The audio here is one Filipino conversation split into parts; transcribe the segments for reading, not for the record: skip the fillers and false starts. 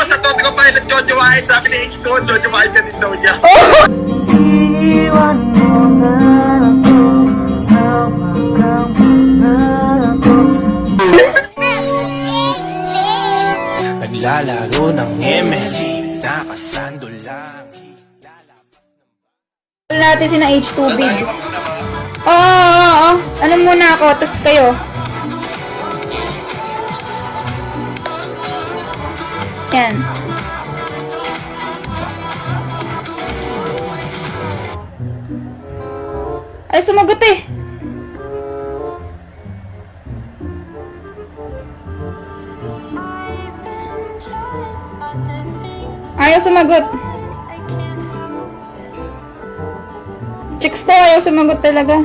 sa Toto ko pa ng Jojo White. Sabi ni X2, Jojo White yan din daw niya. Iwan mo na ako, hawak na ako. Naglalaro ng ML, nakasando lang. Natin si na H2 big. Oo. Ano muna ako, tas kayo. Yan. Ay, sumagot eh. Ayaw sumagot. Chicks to, ayaw sumagot talaga.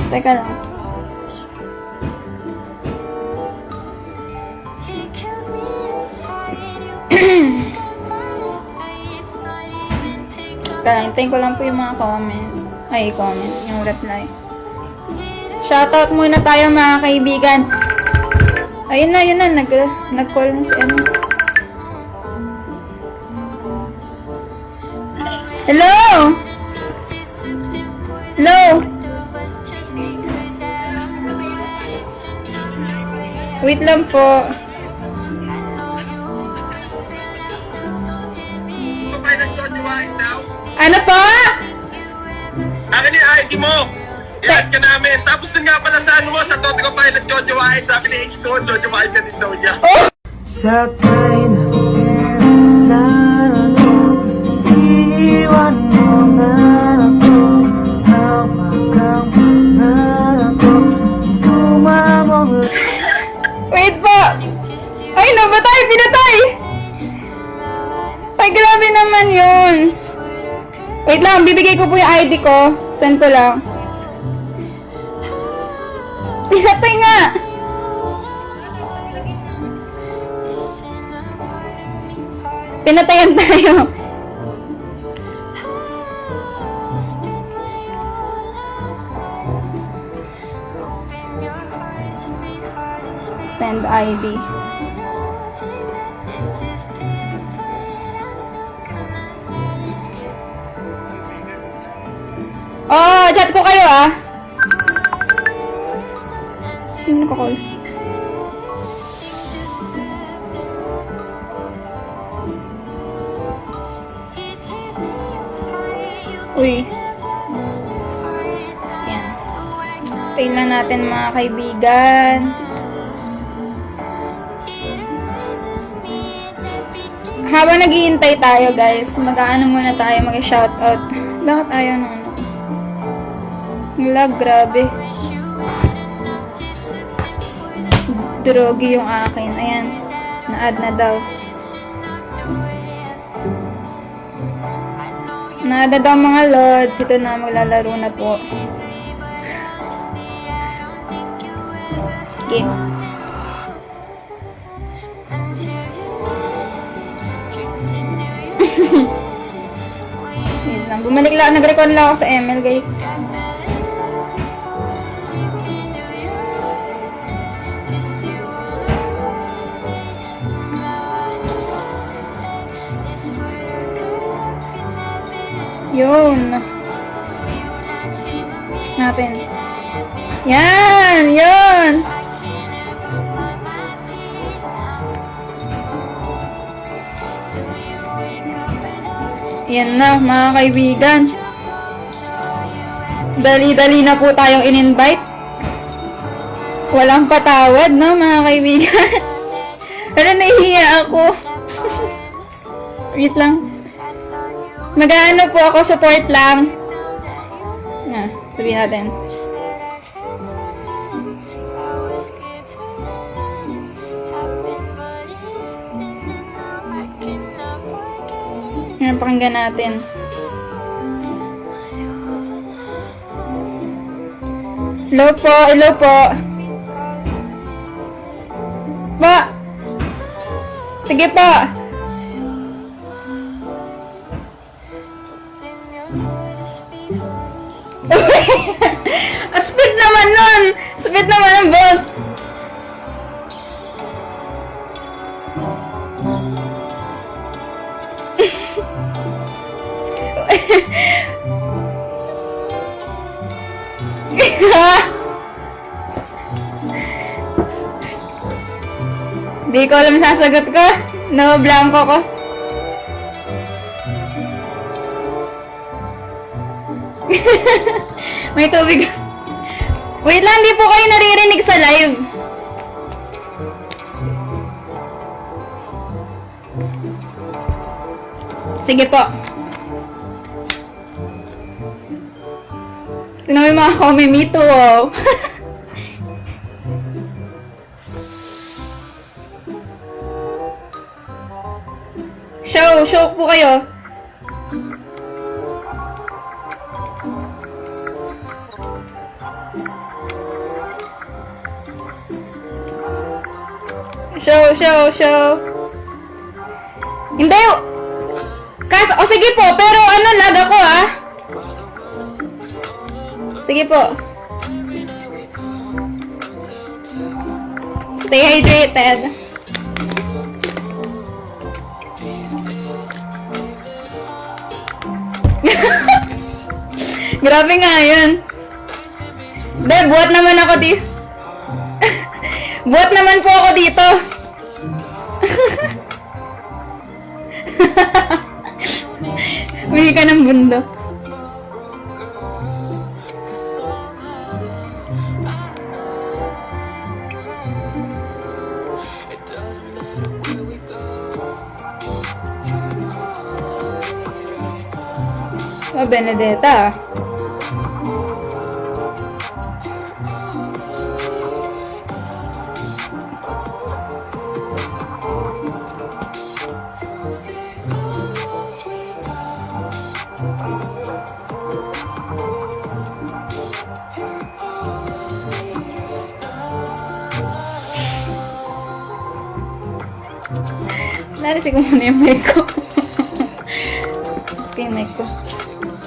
Teka lang. Teka lang, hintayin ko lang po yung mga comment. Ay, comment. Yung reply. Shoutout muna tayo mga kaibigan. Ayun na. Nag-call na si ano. Hello? Hello? Wait lang po. Pa ng Jojo White daw. Ano po? Akin yung ID mo. I-add ka namin. Tapos dun nga pala sa ano mo, sa Toto ko pa ng Jojo White. Sabi ni X2, Jojo White yan din daw niya. Sakay na ano, iwan mo na ako, hawak na ako, tumamong. Wait po! Ay, nabatay! Pinatay! Ay, grabe naman yun. Wait lang, bibigay ko po yung ID ko. Send ko lang. Pinatay nga! Pinatayan tayo. Send ID. Oh, chat ko kayo ah. Sino naka-call? Uy. Yan. Tayin lang natin mga kaibigan. Habang naghihintay tayo guys, mag-aano muna tayo, mag-shoutout. Bakit ayaw nung ano? Lag, grabe. Drogi yung akin. Ayan. Na-add na daw. Na-add na daw mga lods. Ito na, maglalaro na po. Game. Wait lang. Bumalik lang. Nag-record lang ako sa ML, guys. Yun. Natin. Yan! Yun! Yan na, mga kaibigan. Dali-dali na po tayong in-invite. Walang patawad, no, mga kaibigan? Pero nahihiya ako. Wait lang. Mag-ano po ako, support lang. Na, sabihin natin. Yan, pakinggan natin. Hello po, hello po. Pa! Sige po. Aspid naman nun! Spit naman ang boss. Di ko alam sasagot ko. No, blanco ko. May tubig. Wait lang, di po kayo naririnig sa live. Sige po. Tingnan mo yung mga comment, me too, oh. Show po kayo. Show. Hindi. O sige po, pero ano, lag ako ah. Sige po. Stay hydrated. Grabe nga yun. Be, buhat naman ako dito. Buhat naman po ako dito. Bili ka ng bundok. Oh, Benedetta. Narinig ko muna yung mic ko. Tapos ko yung mic ko.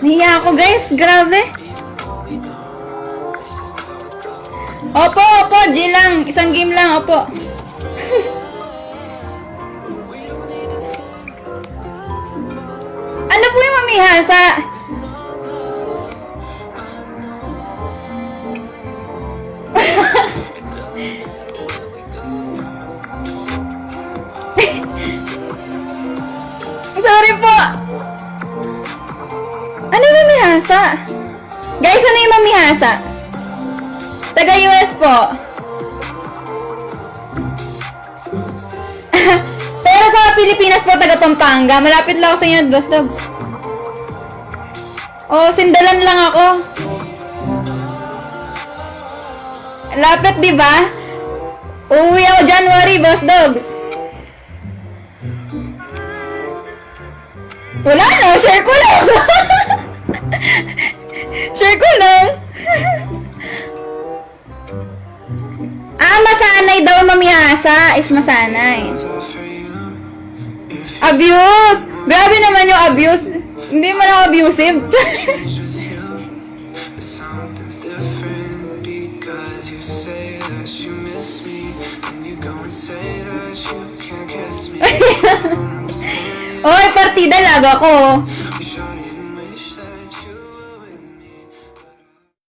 Nahiya ako guys, grabe. Opo, G lang. Isang game lang, opo. Ano po yung mamihasa? Sorry po. Ano yung mamihasa? Guys, ano yung mamihasa? Taga US po. Pero sa Pilipinas po, taga Pampanga. Malapit lang ako sa inyo, Boss Dogs. Oh, sindalan lang ako. Lapit, di ba? Uuwi ako January, Boss Dogs. Wala na, share ko lang. Share ko lang. Masanay daw mamihasa is masanay. Abuse! Grabe naman yung abuse. Hindi man ako abusive. Oy, partida lag ako.